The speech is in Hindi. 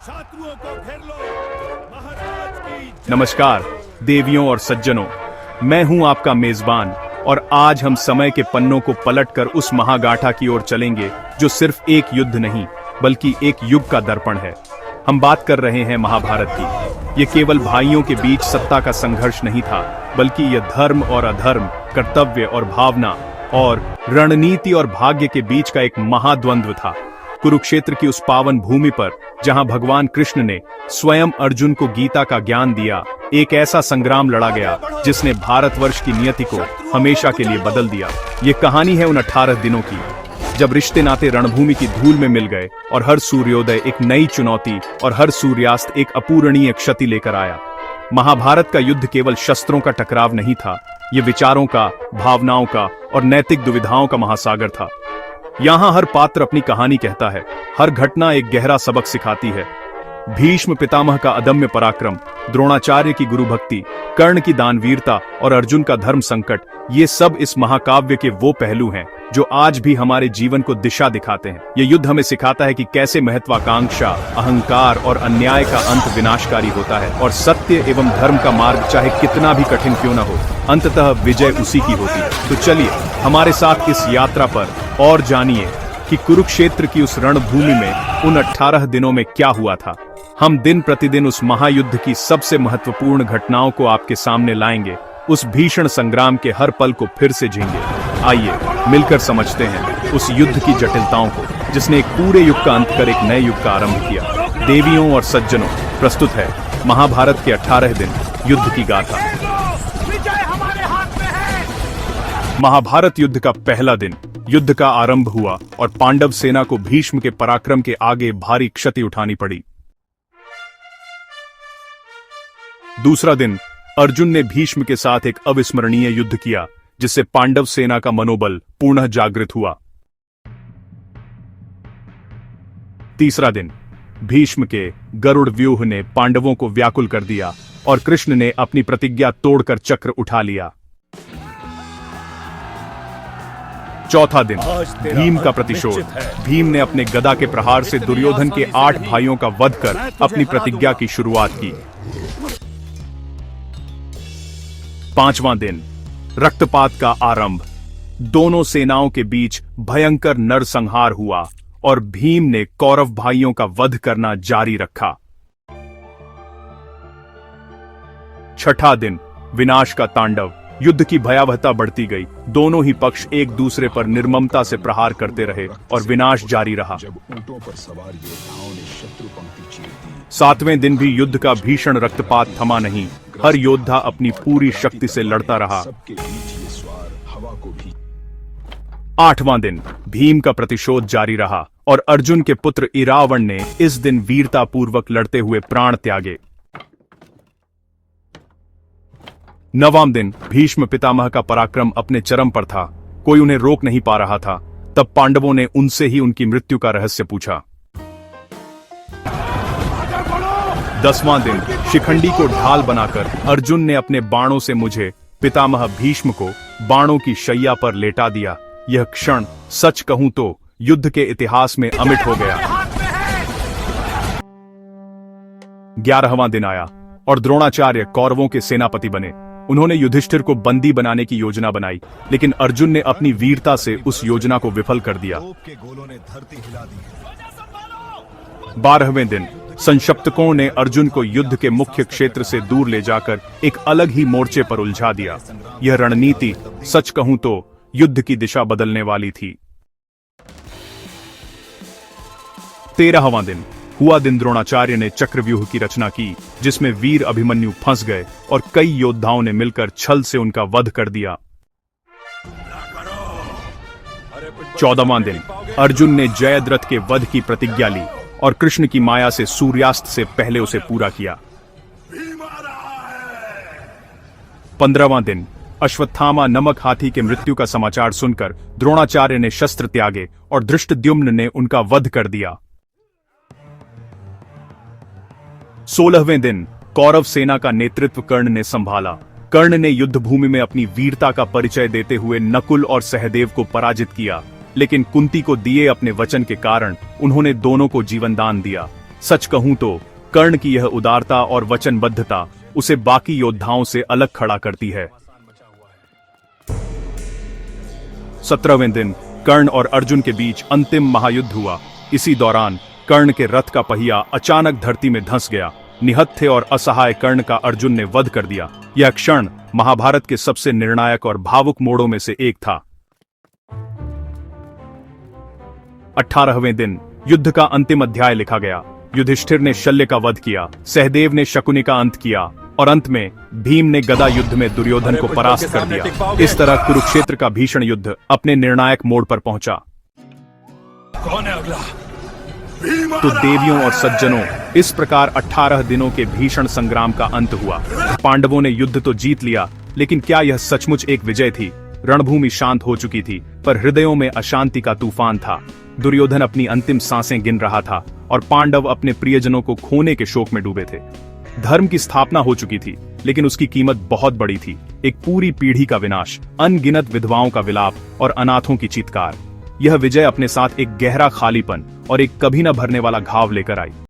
शत्रुओं को घेर लो। महाराज की जय। नमस्कार देवियों और सज्जनों, मैं हूं आपका मेजबान और आज हम समय के पन्नों को पलटकर उस महागाथा की ओर चलेंगे जो सिर्फ एक युद्ध नहीं बल्कि एक युग का दर्पण है। हम बात कर रहे हैं महाभारत की। ये केवल भाइयों के बीच सत्ता का संघर्ष नहीं था, बल्कि यह धर्म और अधर्म, कर्तव्य और भावना और रणनीति और भाग्य के बीच का एक महाद्वंद्व था। कुरुक्षेत्र की उस पावन भूमि पर जहां भगवान कृष्ण ने स्वयं अर्जुन को गीता का ज्ञान दिया, एक ऐसा संग्राम लड़ा गया जिसने भारतवर्ष की नियति को हमेशा के लिए बदल दिया। ये कहानी है उन 18 दिनों की जब रिश्ते नाते रणभूमि की धूल में मिल गए और हर सूर्योदय एक नई चुनौती और हर सूर्यास्त एक अपूरणीय क्षति लेकर आया। महाभारत का युद्ध केवल शस्त्रों का टकराव नहीं था, ये विचारों का, भावनाओं का और नैतिक दुविधाओं का महासागर था। यहाँ हर पात्र अपनी कहानी कहता है, हर घटना एक गहरा सबक सिखाती है। भीष्म पितामह का अदम्य पराक्रम, द्रोणाचार्य की गुरु भक्ति, कर्ण की दानवीरता और अर्जुन का धर्म संकट, ये सब इस महाकाव्य के वो पहलू हैं जो आज भी हमारे जीवन को दिशा दिखाते हैं। ये युद्ध हमें सिखाता है कि कैसे महत्वाकांक्षा, अहंकार और अन्याय का अंत विनाशकारी होता है और सत्य एवं धर्म का मार्ग चाहे कितना भी कठिन क्यों न हो, अंततः विजय उसी की होती है। तो चलिए हमारे साथ इस यात्रा पर और जानिए कि कुरुक्षेत्र की उस रणभूमि में उन 18 दिनों में क्या हुआ था। हम दिन प्रतिदिन उस महायुद्ध की सबसे महत्वपूर्ण घटनाओं को आपके सामने लाएंगे, उस भीषण संग्राम के हर पल को फिर से झेलेंगे। आइए मिलकर समझते हैं उस युद्ध की जटिलताओं को जिसने एक पूरे युग का अंत कर एक नए युग का आरंभ किया। देवियों और सज्जनों, प्रस्तुत है महाभारत के 18 दिन युद्ध की गाथा। महाभारत युद्ध का पहला दिन। युद्ध का आरंभ हुआ और पांडव सेना को भीष्म के पराक्रम के आगे भारी क्षति उठानी पड़ी। दूसरा दिन, अर्जुन ने भीष्म के साथ एक अविस्मरणीय युद्ध किया जिससे पांडव सेना का मनोबल पुनः जागृत हुआ। तीसरा दिन, भीष्म के गरुड़ व्यूह ने पांडवों को व्याकुल कर दिया और कृष्ण ने अपनी प्रतिज्ञा तोड़कर चक्र उठा लिया। चौथा दिन, भीम का प्रतिशोध। भीम ने अपने गदा के प्रहार से दुर्योधन के 8 भाइयों का वध कर अपनी प्रतिज्ञा की शुरुआत की। पांचवां दिन, रक्तपात का आरंभ। दोनों सेनाओं के बीच भयंकर नरसंहार हुआ और भीम ने कौरव भाइयों का वध करना जारी रखा। छठा दिन, विनाश का तांडव। युद्ध की भयावहता बढ़ती गई। दोनों ही पक्ष एक दूसरे पर निर्ममता से प्रहार करते रहे और विनाश जारी रहा। सातवें दिन भी युद्ध का भीषण रक्तपात थमा नहीं। हर योद्धा अपनी पूरी शक्ति से लड़ता रहा। आठवां दिन, भीम का प्रतिशोध जारी रहा और अर्जुन के पुत्र इरावण ने इस दिन वीरतापूर्वक लड़ते हुए प्राण त्यागे। नवां दिन, भीष्म पितामह का पराक्रम अपने चरम पर था। कोई उन्हें रोक नहीं पा रहा था। तब पांडवों ने उनसे ही उनकी मृत्यु का रहस्य पूछा। 10वां दिन, शिखंडी को ढाल बनाकर अर्जुन ने अपने बाणों से मुझे पितामह भीष्म को बाणों की शैया पर लेटा दिया। यह क्षण सच कहूं तो युद्ध के इतिहास में अमिट हो गया। 11वां दिन आया और द्रोणाचार्य कौरवों के सेनापति बने। उन्होंने युधिष्ठिर को बंदी बनाने की योजना बनाई, लेकिन अर्जुन ने अपनी वीरता से उस योजना को विफल कर दिया। 12वें दिन, संशप्तकों ने अर्जुन को युद्ध के मुख्य क्षेत्र से दूर ले जाकर एक अलग ही मोर्चे पर उलझा दिया। यह रणनीति सच कहूं तो युद्ध की दिशा बदलने वाली थी। 13वां दिन, हुआ दिन द्रोणाचार्य ने चक्रव्यूह की रचना की जिसमें वीर अभिमन्यु फंस गए और कई योद्धाओं ने मिलकर छल से उनका वध कर दिया। 14वां दिन, अर्जुन ने जयद्रथ के वध की प्रतिज्ञा ली और कृष्ण की माया से सूर्यास्त से पहले उसे पूरा किया। 15वां दिन, अश्वत्थामा नमक हाथी के मृत्यु का समाचार सुनकर द्रोणाचार्य ने शस्त्र त्यागे और धृष्टद्युम्न ने उनका वध कर दिया। 16वें दिन, कौरव सेना का नेतृत्व कर्ण ने संभाला। कर्ण ने युद्ध भूमि में अपनी वीरता का परिचय देते हुए नकुल और सहदेव को पराजित किया, लेकिन कुंती को दिए अपने वचन के कारण उन्होंने दोनों को जीवनदान दिया। सच कहूं तो कर्ण की यह उदारता और वचनबद्धता उसे बाकी योद्धाओं से अलग खड़ा करती है। 17वें दिन कर्ण और अर्जुन के बीच अंतिम महायुद्ध हुआ। इसी दौरान कर्ण के रथ का पहिया अचानक धरती में धंस गया। निहत्थे और असहाय कर्ण का अर्जुन ने वध कर दिया। यह क्षण महाभारत के सबसे निर्णायक और भावुक मोड़ों में से एक था। 18वें दिन युद्ध का अंतिम अध्याय लिखा गया। युधिष्ठिर ने शल्य का वध किया, सहदेव ने शकुनी का अंत किया और अंत में भीम ने गदा युद्ध में दुर्योधन को परास्त कर दिया। इस तरह कुरुक्षेत्र का भीषण युद्ध अपने निर्णायक मोड़ पर पहुंचा। कौन है अगला? तो देवियों और सज्जनों, इस प्रकार 18 दिनों के भीषण संग्राम का अंत हुआ। पांडवों ने युद्ध तो जीत लिया, लेकिन क्या यह सचमुच एक विजय थी? रणभूमि शांत हो चुकी थी, पर हृदयों में अशांति का तूफान था। दुर्योधन अपनी अंतिम सांसें गिन रहा था और पांडव अपने प्रियजनों को खोने के शोक में डूबे थे। धर्म की स्थापना हो चुकी थी, लेकिन उसकी कीमत बहुत बड़ी थी। एक पूरी पीढ़ी का विनाश, अनगिनत विधवाओं का विलाप और अनाथों की चीत्कार। यह विजय अपने साथ एक गहरा खालीपन और एक कभी न भरने वाला घाव लेकर आई।